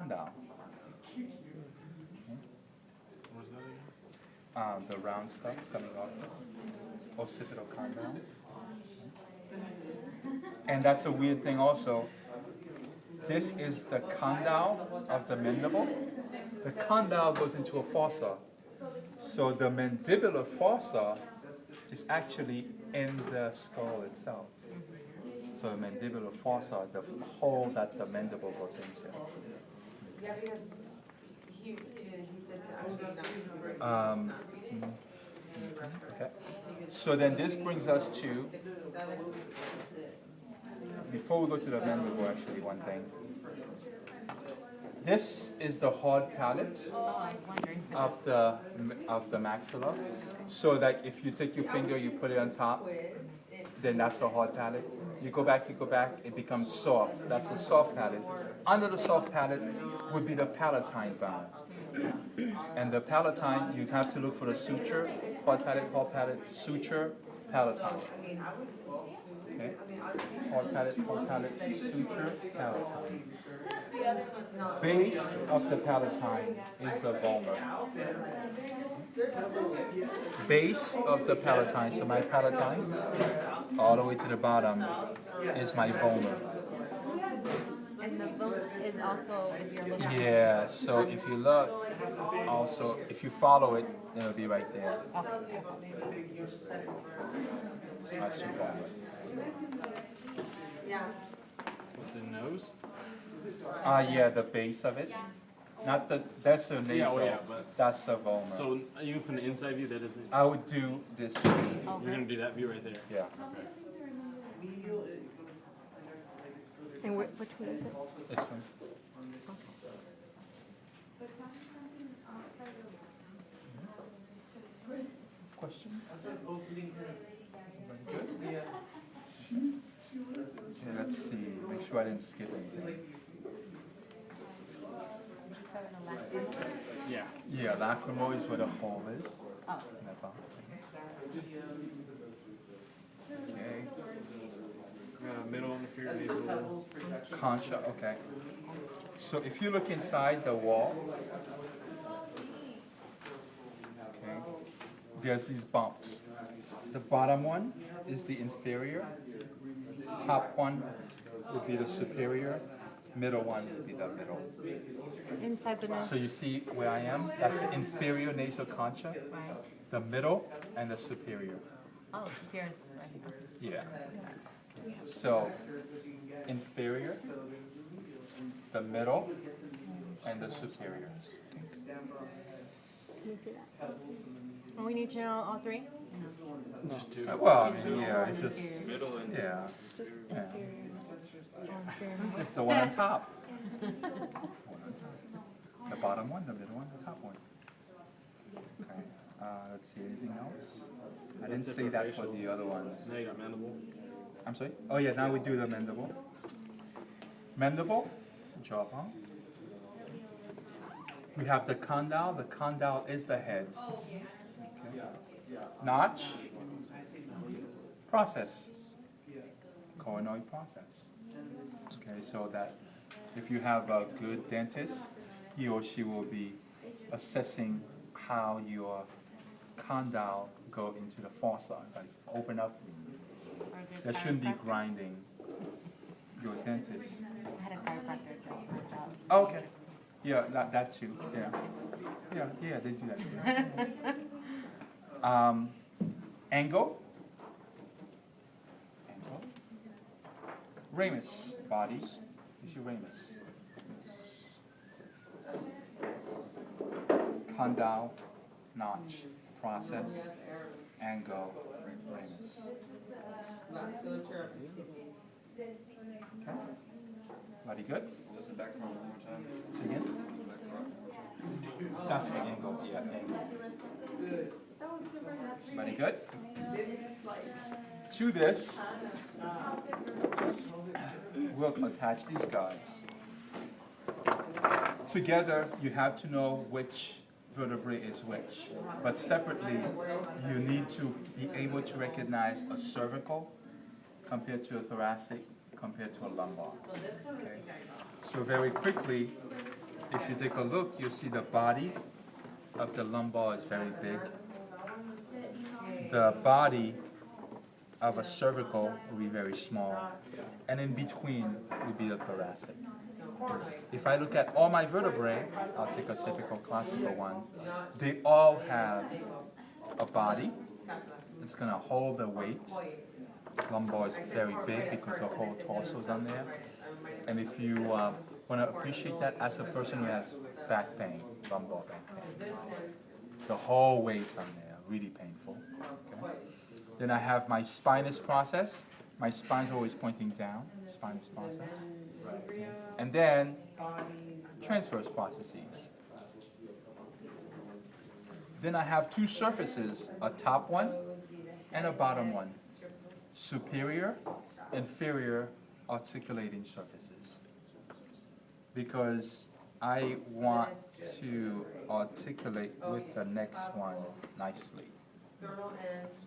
condyle. What's that again? The round stuff coming off the occipital condyle. And that's a weird thing also. This is the condyle of the mandible. The condyle goes into a fossa. So the mandibular fossa is actually in the skull itself. So the mandibular fossa, the hole that the mandible goes into. Yeah, because he said to actually Okay. So then this brings us to, before we go to the mandible, actually one thing. This is the hard palate of the maxilla. So that if you take your finger, you put it on top, then that's the hard palate. You go back, it becomes soft. That's the soft palate. Under the soft palate would be the palatine bone. And the palatine, you have to look for the suture, hard palate, suture, palatine. Okay? Hard palate, suture, palatine. Base of the palatine is the vomer. Base of the palatine, so my palatine, all the way to the bottom, is my vomer. And the vote is also, if you're looking at Yeah, so if you look, also, if you follow it, it'll be right there. That's your vomer. Yeah. With the nose? Yeah, the base of it. Not the, that's the nasal, yeah, but- that's the vomer. So even from the inside view, that isn't. I would do this, You're gonna do that view right there. yeah. And which one is it? This one. Question? Okay, let's see. Make sure I didn't skip anything. Yeah. Yeah, lacrimal is where the hole is. Oh. In the bottom. Okay. Middle inferior nasal. Concha, okay. So if you look inside the wall, okay, there's these bumps. The bottom one is the inferior. Top one would be the superior. Middle one would be the middle. Inside the nose. So you see where I am? That's the inferior nasal concha, Right. the middle, and the superior. Oh, superior is right here. Yeah. So inferior, the middle, and the superior. And we need to know all three? Just two. Well, I mean, yeah, it's just, Middle and. yeah. Just Yeah. inferior. It's the one on top. The bottom one, the middle one, the top one. Okay. Let's see, anything else? I didn't say that for the other ones. Now you got mandible. I'm sorry? Oh yeah, now we do the mandible. Mandible, jawbone. We have the condyle. The condyle is the head. Okay. Notch, process, coronoid process. Okay, so that if you have a good dentist, he or she will be assessing how your condyle go into the fossa, like open up. That shouldn't be grinding your dentist. I had a chiropractor at first for a job. Oh, okay. Yeah, that too. Yeah. Yeah, they do that too. Angle. Angle. Ramus. Body. Is your ramus. Condyle. Notch. Process. Angle. Ramus. Okay. Body good? Just the back one more time. Say again? That's the angle, yeah, angle. Body good? To this, we'll attach these guys. Together, you have to know which vertebrae is which. But separately, you need to be able to recognize a cervical compared to a thoracic compared to a lumbar. Okay? So very quickly, if you take a look, you see the body of the lumbar is very big. The body of a cervical will be very small. And in between would be the thoracic. If I look at all my vertebrae, I'll take a typical classical one. They all have a body. It's going to hold the weight. Lumbar is very big because the whole torso is on there. And if you want to appreciate that as a person who has back pain, lumbar back pain, the whole weight's on there, really painful. Okay? Then I have my spinous process. My spine's always pointing down, spinous process. And then transverse processes. Then I have two surfaces, a top one and a bottom one. Superior, inferior articulating surfaces. Because I want to articulate with the next one nicely. So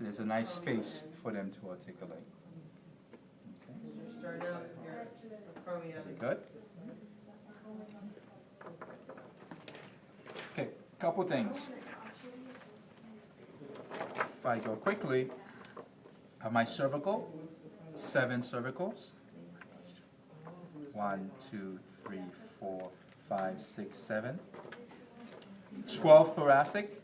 there's a nice space for them to articulate. Okay. Good? Okay, couple things. If I go quickly, I have my cervical, 7 cervicals. 1, 2, 3, 4, 5, 6, 7. 12 thoracic.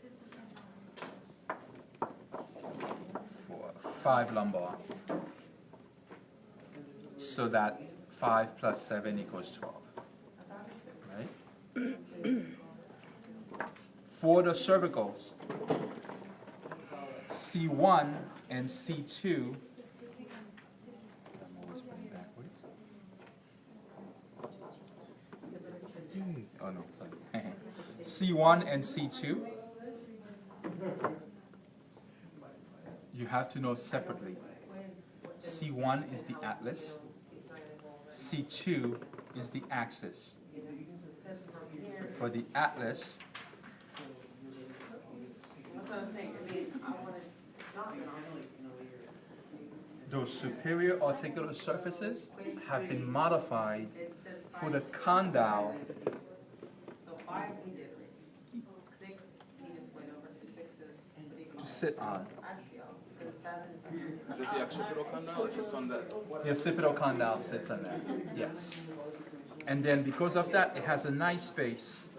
5 lumbar. So that 5 plus 7 equals 12. Right? For the cervicals, C1 and C2. I'm always putting backwards. Oh no. C1 and C2. You have to know separately. C1 is the atlas. C2 is the axis. For the atlas, those superior articular surfaces have been modified for the condyle to sit on. Is it the occipital condyle or sits on that? The occipital condyle sits on that, yes. And then because of that, it has a nice space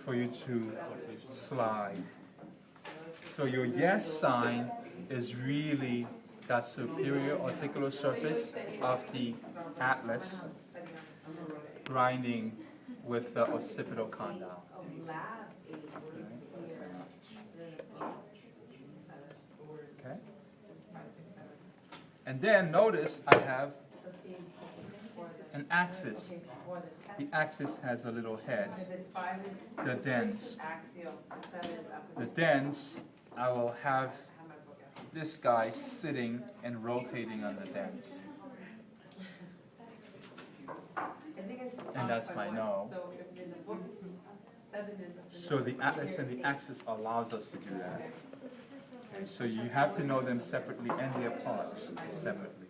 for you to slide. So your yes sign is really that superior articular surface of the atlas grinding with the occipital condyle. Okay? And then notice I have an axis. The axis has a little head. The dens. The dens, I will have this guy sitting and rotating on the dens. And that's my no. So the atlas and the axis allows us to do that. Okay, so you have to know them separately and their parts separately.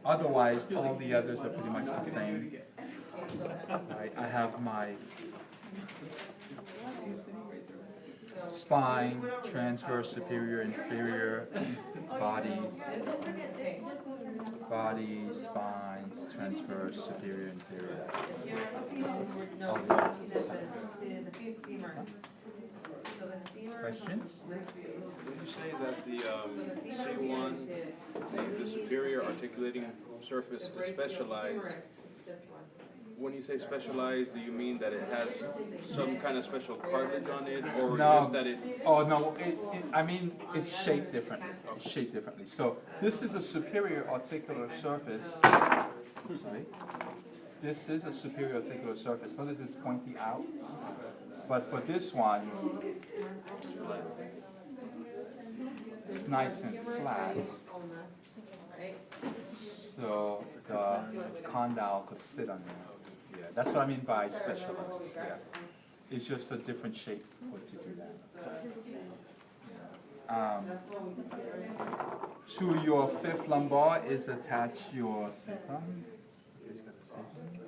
Otherwise, all the others are pretty much the same. Right? I have my spine, transverse, superior, inferior, body, spines, transverse, superior, inferior. All the same. Questions? Did you say that the C1, the superior articulating surface, is specialized? When you say specialized, do you mean that it has some kind of special cartilage on it, or No. just that it? Oh no, I mean it's shaped differently. It's shaped differently. So this is a superior articular surface. Sorry. This is a superior articular surface. Notice it's pointy out. But for this one, it's nice and flat. So the condyle could sit on there. Yeah, that's what I mean by specialized. Yeah. It's just a different shape for it to do that. To your 5th lumbar is attached your sacrum. It's got a sacrum.